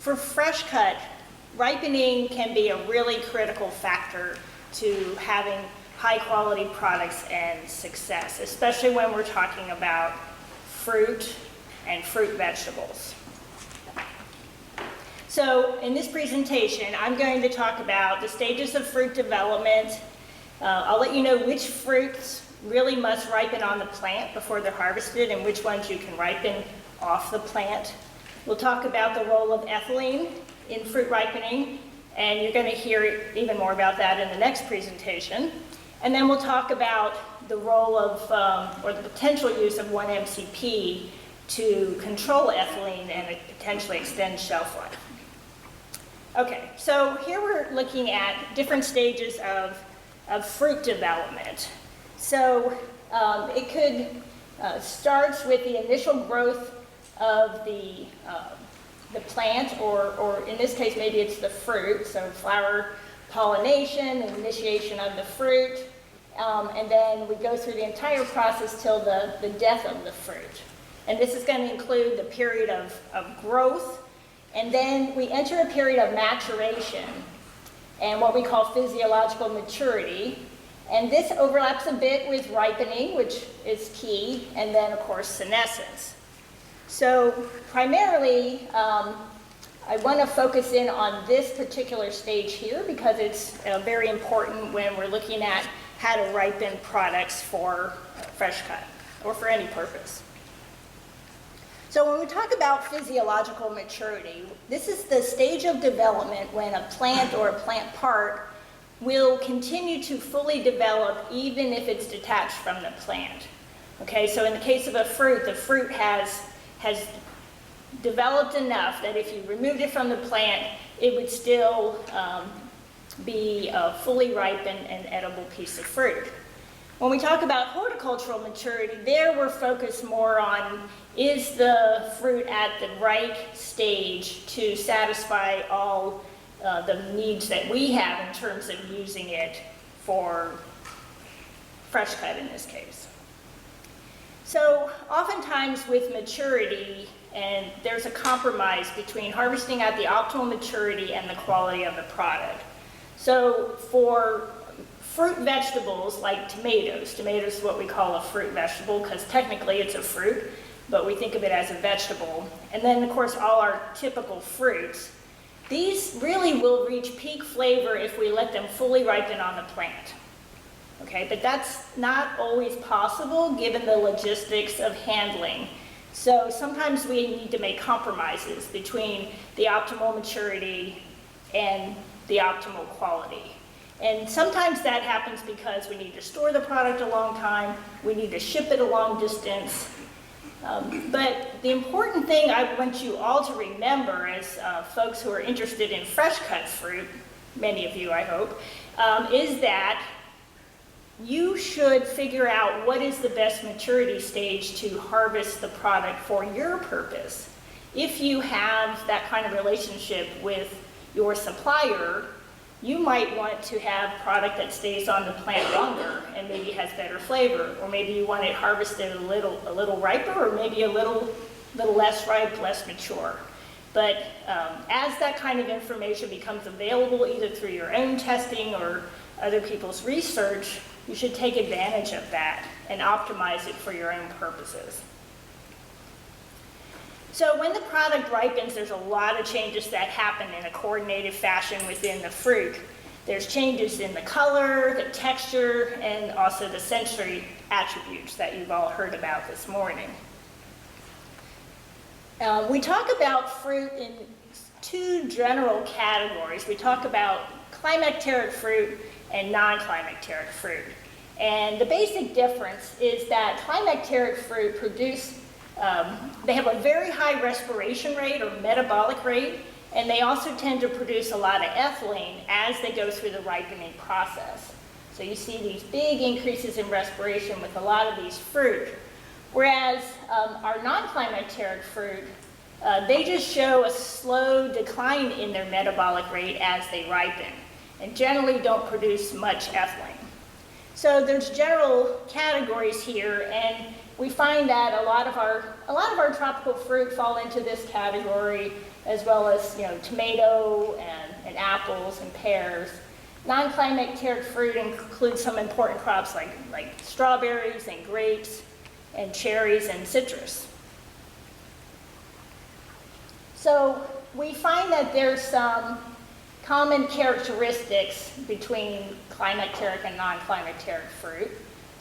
for fresh cut, ripening can be a really critical factor to having high quality products and success, especially when we're talking about fruit and fruit vegetables. So in this presentation, I'm going to talk about the stages of fruit development. I'll let you know which fruits really must ripen on the plant before they're harvested and which ones you can ripen off the plant. We'll talk about the role of ethylene in fruit ripening, and you're going to hear even more about that in the next presentation. And then we'll talk about the role of, or the potential use of 1-MCP to control ethylene and potentially extend shelf life. Okay, so here we're looking at different stages of fruit development. So it could start with the initial growth of the plant, or in this case maybe it's the fruit, so flower pollination and initiation of the fruit, and then we go through the entire process till the death of the fruit. And this is going to include the period of growth, and then we enter a period of maturation and what we call physiological maturity. And this overlaps a bit with ripening, which is key, and then of course senescence. So primarily, I want to focus in on this particular stage here because it's very important when we're looking at how to ripen products for fresh cut or for any purpose. So when we talk about physiological maturity, this is the stage of development when a plant or a plant part will continue to fully develop even if it's detached from the plant. Okay, so in the case of a fruit, the fruit has developed enough that if you removed it from the plant, it would still be a fully ripened and edible piece of fruit. When we talk about horticultural maturity, there we're focused more on, is the fruit at the right stage to satisfy all the needs that we have in terms of using it for fresh cut in this case. So oftentimes with maturity, and there's a compromise between harvesting at the optimal maturity and the quality of the product. So for fruit vegetables like tomatoes is what we call a fruit vegetable because technically it's a fruit, but we think of it as a vegetable. And then of course all our typical fruits, these really will reach peak flavor if we let them fully ripen on the plant. Okay, but that's not always possible given the logistics of handling. So sometimes we need to make compromises between the optimal maturity and the optimal quality. And sometimes that happens because we need to store the product a long time, we need to ship it a long distance. But the important thing I want you all to remember as folks who are interested in fresh cut fruit, many of you I hope, is that you should figure out what is the best maturity stage to harvest the product for your purpose. If you have that kind of relationship with your supplier, you might want to have product that stays on the plant longer and maybe has better flavor, or maybe you want it harvested a little riper, or maybe a little less ripe, less mature. But as that kind of information becomes available either through your own testing or other people's research, you should take advantage of that and optimize it for your own purposes. So when the product ripens, there's a lot of changes that happen in a coordinated fashion within the fruit. There's changes in the color, the texture, and also the sensory attributes that you've all heard about this morning. We talk about fruit in two general categories. We talk about climacteric fruit and non-climacteric fruit. And the basic difference is that climacteric fruit produce, they have a very high respiration rate or metabolic rate, and they also tend to produce a lot of ethylene as they go through the ripening process. So you see these big increases in respiration with a lot of these fruit. Whereas our non-climacteric fruit, they just show a slow decline in their metabolic rate as they ripen, and generally don't produce much ethylene. So there's general categories here, and we find that a lot of our tropical fruit fall into this category, as well as tomato and apples and pears. Non-climacteric fruit includes some important crops like strawberries and grapes and cherries and citrus. So we find that there's some common characteristics between climacteric and non-climacteric fruit.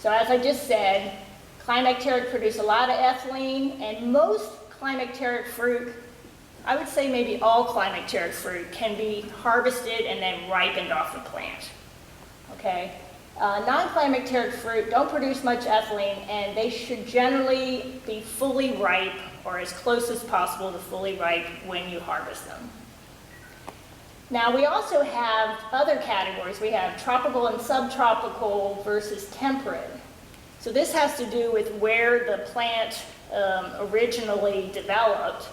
So as I just said, climacteric produce a lot of ethylene, and most climacteric fruit, I would say maybe all climacteric fruit, can be harvested and then ripened off the plant. Okay? Non-climacteric fruit don't produce much ethylene, and they should generally be fully ripe or as close as possible to fully ripe when you harvest them. Now we also have other categories. We have tropical and subtropical versus temperate. So this has to do with where the plant originally developed.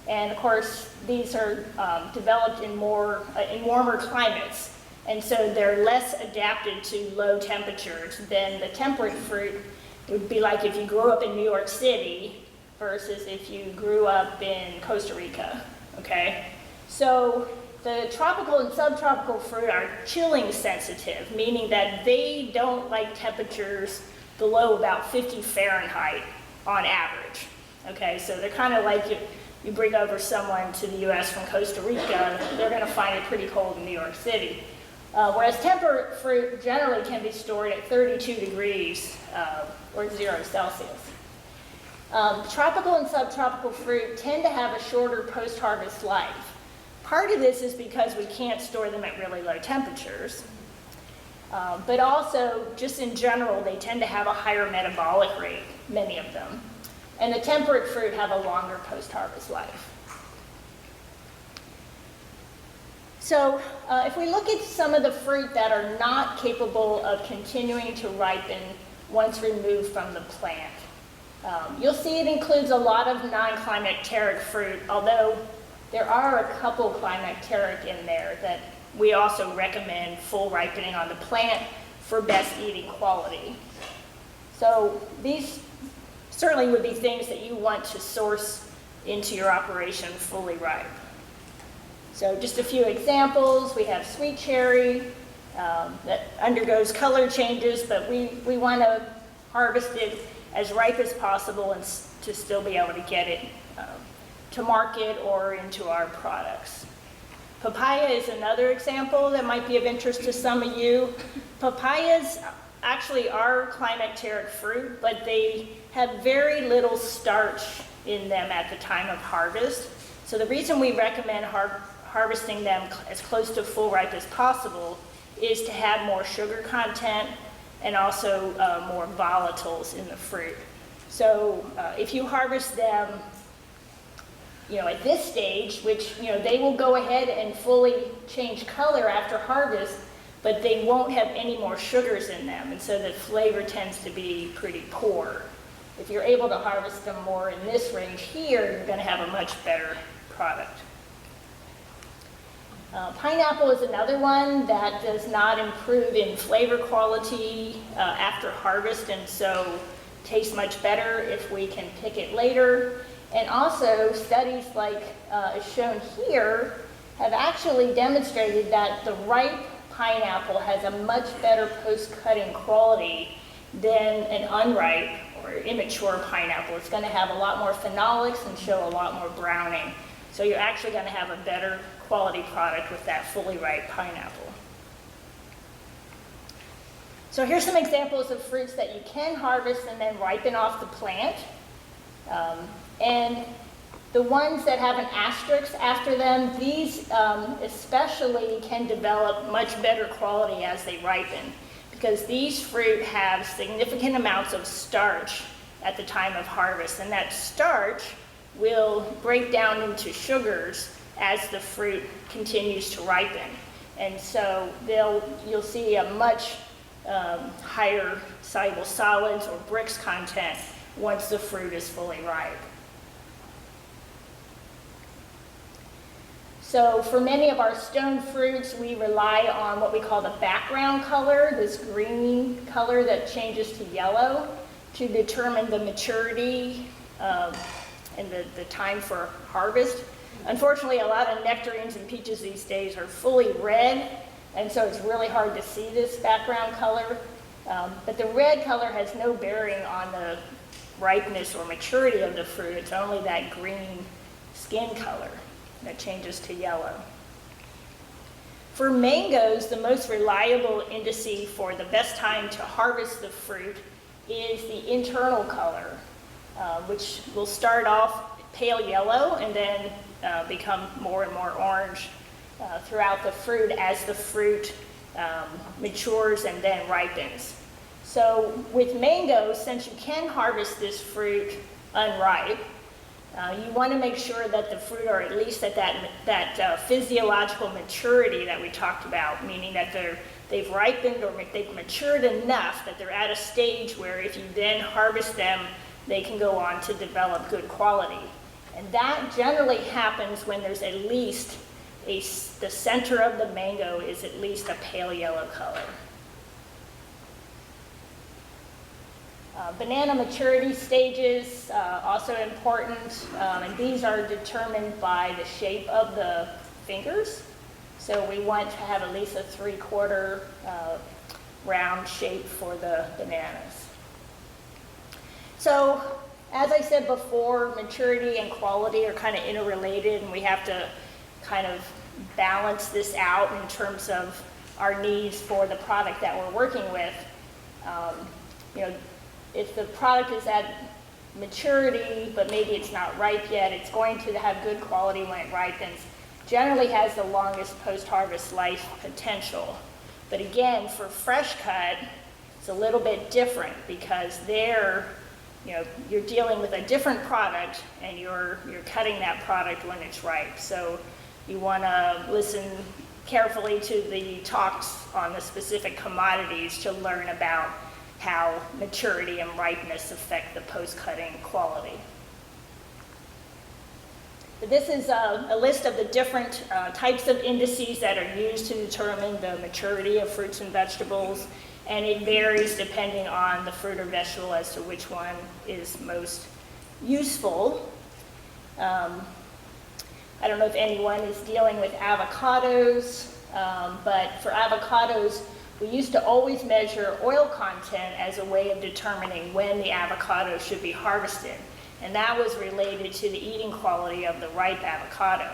And of course, these are developed in warmer climates. And so they're less adapted to low temperatures than the temperate fruit. It would be like if you grew up in New York City versus if you grew up in Costa Rica, okay? So the tropical and subtropical fruit are chilling sensitive, meaning that they don't like temperatures below about 50 Fahrenheit on average, okay? So they're kind of like you bring over someone to the US from Costa Rica, they're gonna find it pretty cold in New York City. Whereas temperate fruit generally can be stored at 32 degrees or 0 Celsius. Tropical and subtropical fruit tend to have a shorter post-harvest life. Part of this is because we can't store them at really low temperatures, but also just in general, they tend to have a higher metabolic rate, many of them. And the temperate fruit have a longer post-harvest life. So if we look at some of the fruit that are not capable of continuing to ripen once removed from the plant, you'll see it includes a lot of non-climacteric fruit, although there are a couple climacteric in there that we also recommend full ripening on the plant for best eating quality. So these certainly would be things that you want to source into your operation fully ripe. So just a few examples. We have sweet cherry that undergoes color changes, but we want to harvest it as ripe as possible and to still be able to get it to market or into our products. Papaya is another example that might be of interest to some of you. Papayas actually are climacteric fruit, but they have very little starch in them at the time of harvest. So the reason we recommend harvesting them as close to full ripe as possible is to have more sugar content and also more volatiles in the fruit. So if you harvest them at this stage, which they will go ahead and fully change color after harvest, but they won't have any more sugars in them, and so the flavor tends to be pretty poor. If you're able to harvest them more in this range here, you're going to have a much better product. Pineapple is another one that does not improve in flavor quality after harvest, and so tastes much better if we can pick it later. And also, studies like is shown here have actually demonstrated that the ripe pineapple has a much better post-cutting quality than an unripe or immature pineapple. It's going to have a lot more phenolics and show a lot more browning. So you're actually going to have a better quality product with that fully ripe pineapple. So here's some examples of fruits that you can harvest and then ripen off the plant. And the ones that have an asterisk after them, these especially can develop much better quality as they ripen, because these fruit have significant amounts of starch at the time of harvest, and that starch will break down into sugars as the fruit continues to ripen. And so you'll see a much higher soluble solids or bricks content once the fruit is fully ripe. So for many of our stone fruits, we rely on what we call the background color, this green color that changes to yellow, to determine the maturity and the time for harvest. Unfortunately, a lot of nectarines and peaches these days are fully red, and so it's really hard to see this background color. But the red color has no bearing on the ripeness or maturity of the fruit. It's only that green skin color that changes to yellow. For mangoes, the most reliable indice for the best time to harvest the fruit is the internal color, which will start off pale yellow and then become more and more orange throughout the fruit as the fruit matures and then ripens. So with mangoes, since you can harvest this fruit unripe, you want to make sure that the fruit are at least at that physiological maturity that we talked about, meaning that they've ripened or they've matured enough that they're at a stage where if you then harvest them, they can go on to develop good quality. And that generally happens when there's at least the center of the mango is at least a pale yellow color. Banana maturity stages, also important, and these are determined by the shape of the fingers. So we want to have at least a 3/4 round shape for the bananas. So as I said before, maturity and quality are kind of interrelated, and we have to kind of balance this out in terms of our needs for the product that we're working with. If the product is at maturity, but maybe it's not ripe yet, it's going to have good quality when it ripens. Generally has the longest post-harvest life potential. But again, for fresh cut, it's a little bit different because you're dealing with a different product and you're cutting that product when it's ripe. So you want to listen carefully to the talks on the specific commodities to learn about how maturity and ripeness affect the post-cutting quality. But this is a list of the different types of indices that are used to determine the maturity of fruits and vegetables, and it varies depending on the fruit or vegetable as to which one is most useful. I don't know if anyone is dealing with avocados, but for avocados, we used to always measure oil content as a way of determining when the avocado should be harvested. And that was related to the eating quality of the ripe avocado.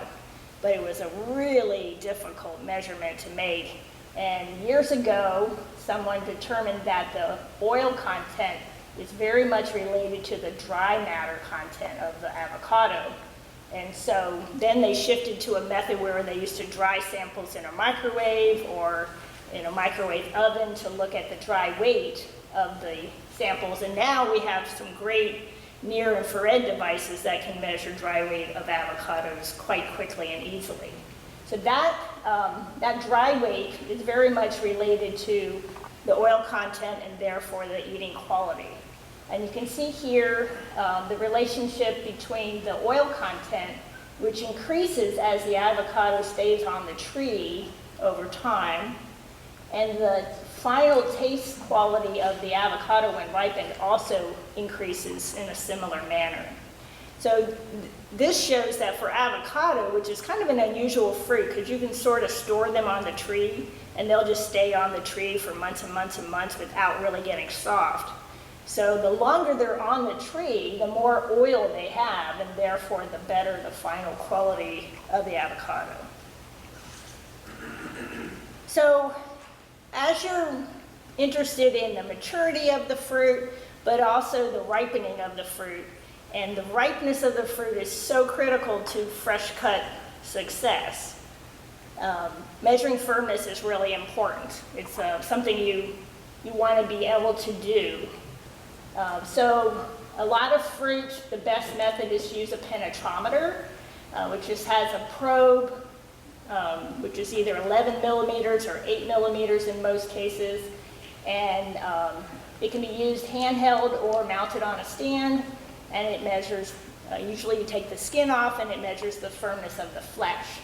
But it was a really difficult measurement to make. And years ago, someone determined that the oil content is very much related to the dry matter content of the avocado. And so then they shifted to a method where they used to dry samples in a microwave or in a microwave oven to look at the dry weight of the samples. And now we have some great near infrared devices that can measure dry weight of avocados quite quickly and easily. So that dry weight is very much related to the oil content and therefore the eating quality. And you can see here the relationship between the oil content, which increases as the avocado stays on the tree over time, and the final taste quality of the avocado when ripened also increases in a similar manner. So this shows that for avocado, which is kind of an unusual fruit because you can sort of store them on the tree and they'll just stay on the tree for months and months and months without really getting soft. So the longer they're on the tree, the more oil they have, and therefore the better the final quality of the avocado. So as you're interested in the maturity of the fruit, but also the ripening of the fruit, and the ripeness of the fruit is so critical to fresh cut success. Measuring firmness is really important. It's something you want to be able to do. So a lot of fruit, the best method is to use a penetrometer, which just has a probe, which is either 11 millimeters or 8 millimeters in most cases. And it can be used handheld or mounted on a stand, and it measures, usually you take the skin off and it measures the firmness of the flesh.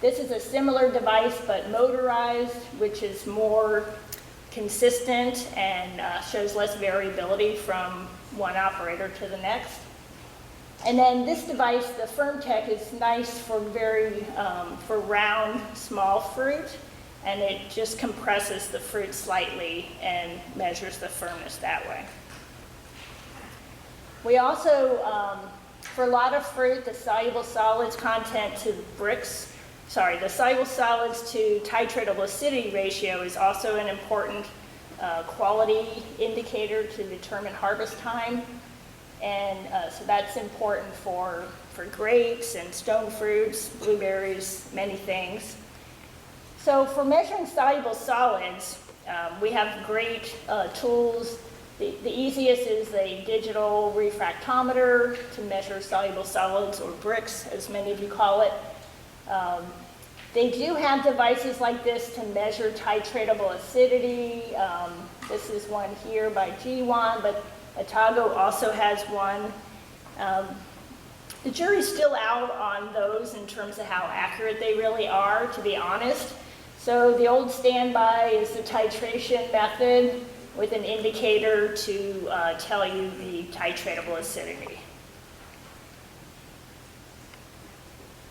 This is a similar device but motorized, which is more consistent and shows less variability from one operator to the next. And then this device, the FirmTech, is nice for for round, small fruit, and it just compresses the fruit slightly and measures the firmness that way. We also, for a lot of fruit, the soluble solids content to the soluble solids to titratable acidity ratio is also an important quality indicator to determine harvest time. And so that's important for grapes and stone fruits, blueberries, many things. So for measuring soluble solids, we have great tools. The easiest is a digital refractometer to measure soluble solids, or bricks, as many of you call it. They do have devices like this to measure titratable acidity. This is one here by G1, but Otago also has one. The jury's still out on those in terms of how accurate they really are, to be honest. So the old standby is the titration method with an indicator to tell you the titratable acidity.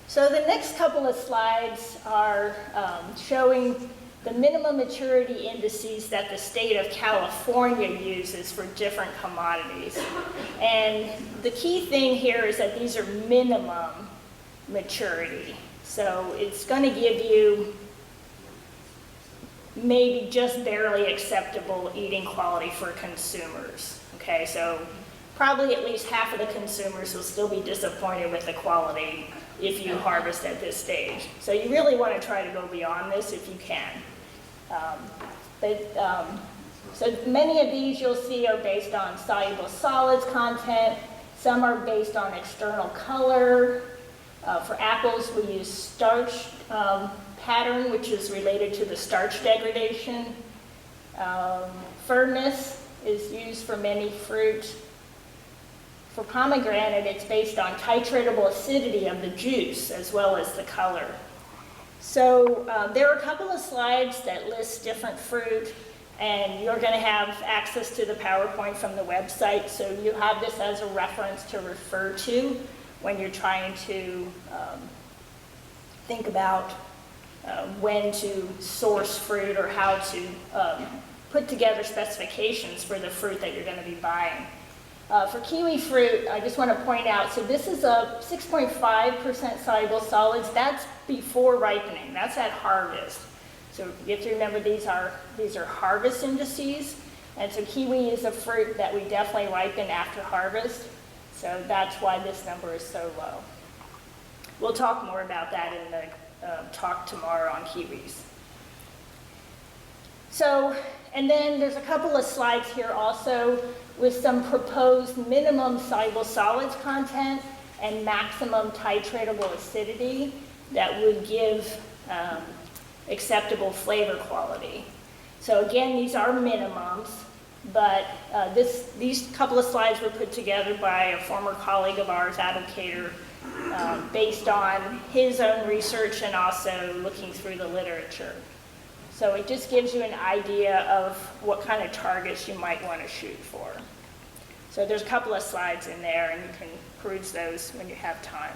So the next couple of slides are showing the minimum maturity indices that the state of California uses for different commodities. And the key thing here is that these are minimum maturity. So it's going to give you maybe just barely acceptable eating quality for consumers. Okay, so probably at least half of the consumers will still be disappointed with the quality if you harvest at this stage. So you really want to try to go beyond this if you can. So many of these you'll see are based on soluble solids content. Some are based on external color. For apples, we use starch pattern, which is related to the starch degradation. Firmness is used for many fruit. For pomegranate, it's based on titratable acidity of the juice as well as the color. So there are a couple of slides that list different fruit, and you're going to have access to the PowerPoint from the website, so you have this as a reference to refer to when you're trying to think about when to source fruit or how to put together specifications for the fruit that you're going to be buying. For kiwi fruit, I just want to point out, so this is a 6.5% soluble solids. That's before ripening. That's at harvest. So you have to remember these are harvest indices. And so kiwi is a fruit that we definitely ripen after harvest. So that's why this number is so low. We'll talk more about that in the talk tomorrow on kiwis. So, and then there's a couple of slides here also with some proposed minimum soluble solids content and maximum titratable acidity that would give acceptable flavor quality. So again, these are minimums, but these couple of slides were put together by a former colleague of ours, Adam Cater, based on his own research and also looking through the literature. So it just gives you an idea of what kind of targets you might want to shoot for. So there's a couple of slides in there, and you can peruse those when you have time.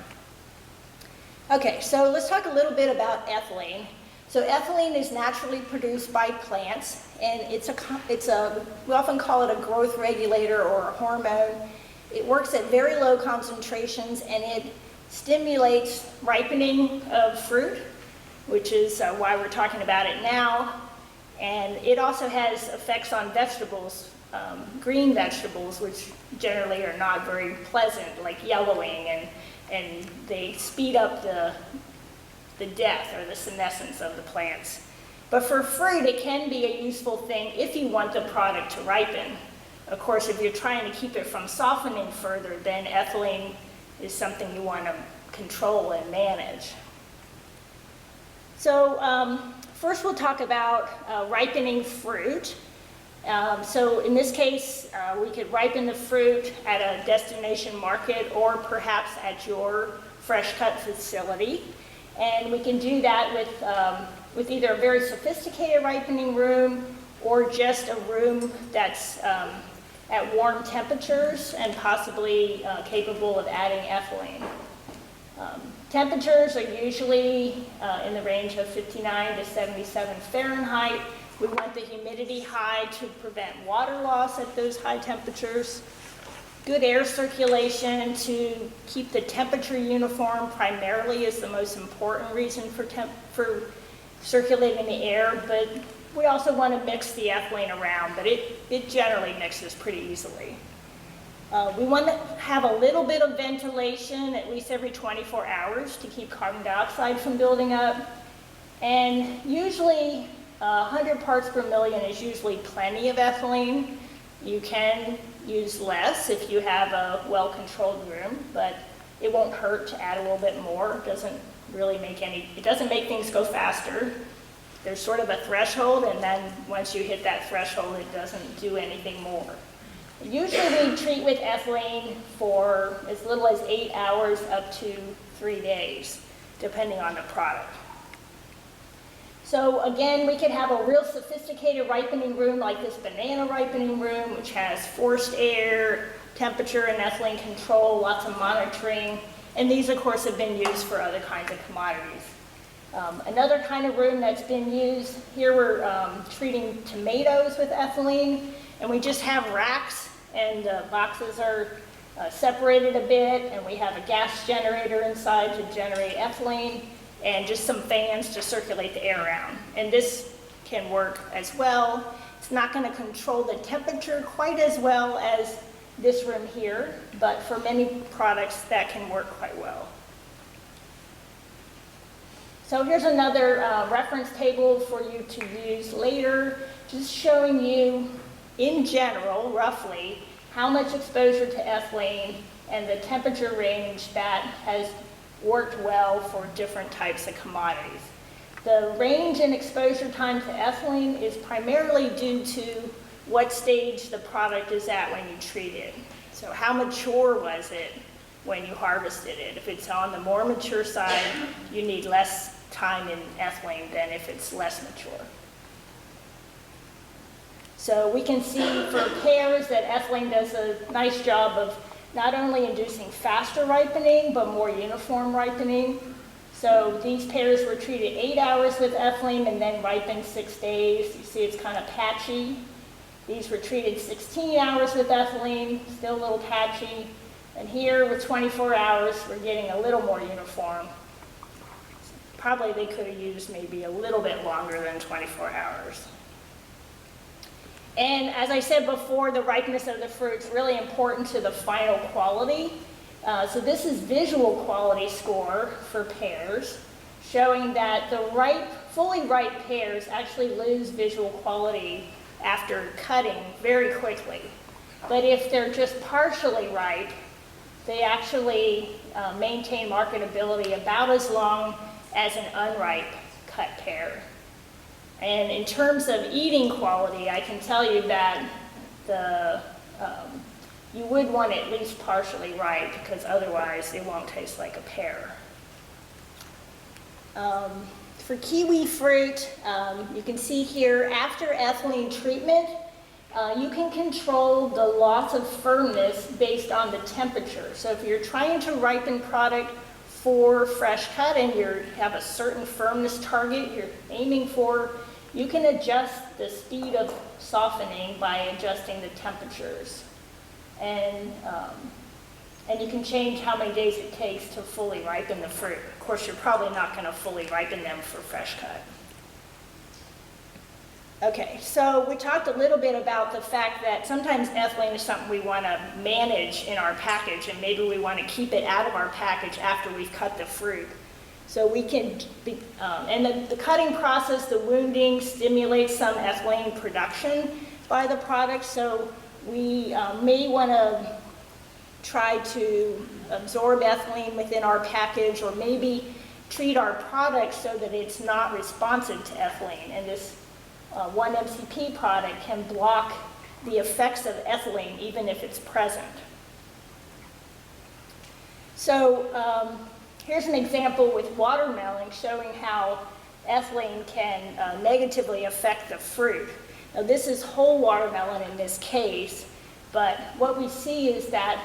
Okay, so let's talk a little bit about ethylene. So ethylene is naturally produced by plants, and we often call it a growth regulator or a hormone. It works at very low concentrations, and it stimulates ripening of fruit, which is why we're talking about it now. And it also has effects on vegetables, green vegetables, which generally are not very pleasant, like yellowing, and they speed up the death or the senescence of the plants. But for fruit, it can be a useful thing if you want the product to ripen. Of course, if you're trying to keep it from softening further, then ethylene is something you want to control and manage. So first we'll talk about ripening fruit. So in this case, we could ripen the fruit at a destination market or perhaps at your fresh cut facility. And we can do that with either a very sophisticated ripening room or just a room that's at warm temperatures and possibly capable of adding ethylene. Temperatures are usually in the range of 59 to 77 Fahrenheit. We want the humidity high to prevent water loss at those high temperatures. Good air circulation to keep the temperature uniform primarily is the most important reason for circulating the air, but we also want to mix the ethylene around, but it generally mixes pretty easily. We want to have a little bit of ventilation at least every 24 hours to keep carbon dioxide from building up. And usually 100 parts per million is usually plenty of ethylene. You can use less if you have a well-controlled room, but it won't hurt to add a little bit more. It doesn't really it doesn't make things go faster. There's sort of a threshold, and then once you hit that threshold, it doesn't do anything more. Usually we treat with ethylene for as little as 8 hours up to 3 days, depending on the product. So again, we could have a real sophisticated ripening room like this banana ripening room, which has forced air, temperature, and ethylene control, lots of monitoring. And these, of course, have been used for other kinds of commodities. Another kind of room that's been used, here we're treating tomatoes with ethylene, and we just have racks, and boxes are separated a bit, and we have a gas generator inside to generate ethylene, and just some fans to circulate the air around. And this can work as well. It's not going to control the temperature quite as well as this room here, but for many products that can work quite well. So here's another reference table for you to use later, just showing you in general, roughly, how much exposure to ethylene and the temperature range that has worked well for different types of commodities. The range in exposure time to ethylene is primarily due to what stage the product is at when you treat it. So how mature was it when you harvested it? If it's on the more mature side, you need less time in ethylene than if it's less mature. So we can see for pears that ethylene does a nice job of not only inducing faster ripening, but more uniform ripening. So these pears were treated 8 hours with ethylene and then ripened 6 days. You see it's kind of patchy. These were treated 16 hours with ethylene, still a little patchy. And here with 24 hours, we're getting a little more uniform. Probably they could have used maybe a little bit longer than 24 hours. And as I said before, the ripeness of the fruit is really important to the final quality. So this is visual quality score for pears, showing that the fully ripe pears actually lose visual quality after cutting very quickly. But if they're just partially ripe, they actually maintain marketability about as long as an unripe cut pear. And in terms of eating quality, I can tell you that you would want it at least partially ripe, because otherwise it won't taste like a pear. For kiwi fruit, you can see here, after ethylene treatment, you can control the loss of firmness based on the temperature. So if you're trying to ripen product for fresh cut and you have a certain firmness target you're aiming for, you can adjust the speed of softening by adjusting the temperatures. And you can change how many days it takes to fully ripen the fruit. Of course, you're probably not going to fully ripen them for fresh cut. Okay, so we talked a little bit about the fact that sometimes ethylene is something we want to manage in our package, and maybe we want to keep it out of our package after we've cut the fruit. So we can, and the cutting process, the wounding, stimulates some ethylene production by the product, so we may want to try to absorb ethylene within our package, or maybe treat our product so that it's not responsive to ethylene. And this 1-MCP product can block the effects of ethylene even if it's present. So here's an example with watermelon showing how ethylene can negatively affect the fruit. Now this is whole watermelon in this case, But what we see is that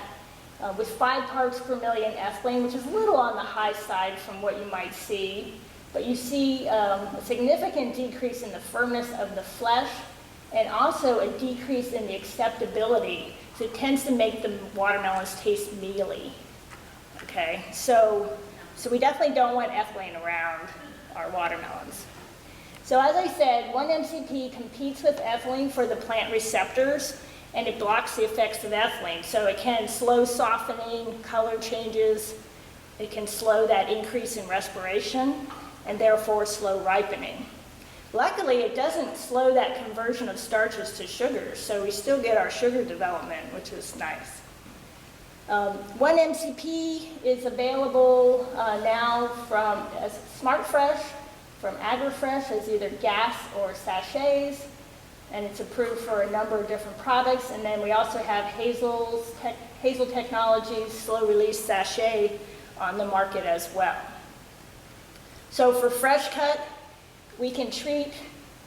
with 5 parts per million ethylene, which is a little on the high side from what you might see, but you see a significant decrease in the firmness of the flesh and also a decrease in the acceptability. So it tends to make the watermelons taste mealy. Okay, so we definitely don't want ethylene around our watermelons. So as I said, 1-MCP competes with ethylene for the plant receptors, and it blocks the effects of ethylene. So it can slow softening, color changes, it can slow that increase in respiration, and therefore slow ripening. Luckily, it doesn't slow that conversion of starches to sugars, so we still get our sugar development, which is nice. 1-MCP is available now from Smart Fresh, from AgriFresh as either gas or sachets, and it's approved for a number of different products. And then we also have Hazel Technologies slow release sachet on the market as well. So for fresh cut, we could treat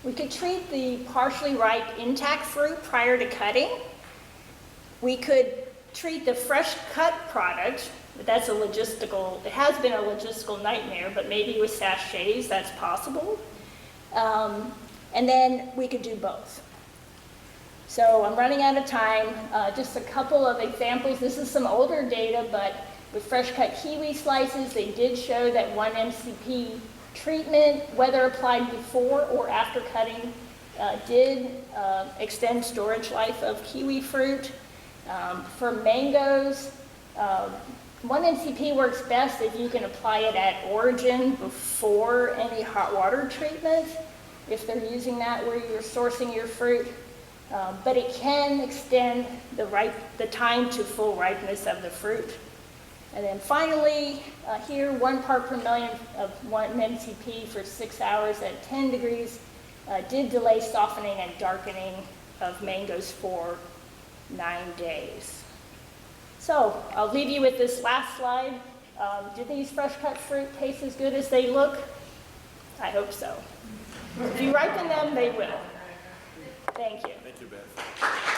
the partially ripe intact fruit prior to cutting. We could treat the fresh cut product, but that's a logistical, it has been a logistical nightmare, but maybe with sachets that's possible. And then we could do both. So I'm running out of time. Just a couple of examples. This is some older data, but with fresh cut kiwi slices, they did show that 1-MCP treatment, whether applied before or after cutting, did extend storage life of kiwi fruit. For mangoes, 1-MCP works best if you can apply it at origin before any hot water treatment, if they're using that where you're sourcing your fruit. But it can extend the time to full ripeness of the fruit. And then finally, here, 1 part per million of 1-MCP for 6 hours at 10 degrees did delay softening and darkening of mangoes for 9 days. So I'll leave you with this last slide. Do these fresh cut fruit taste as good as they look? I hope so. If you ripen them, they will. Thank you. Thank you, Beth.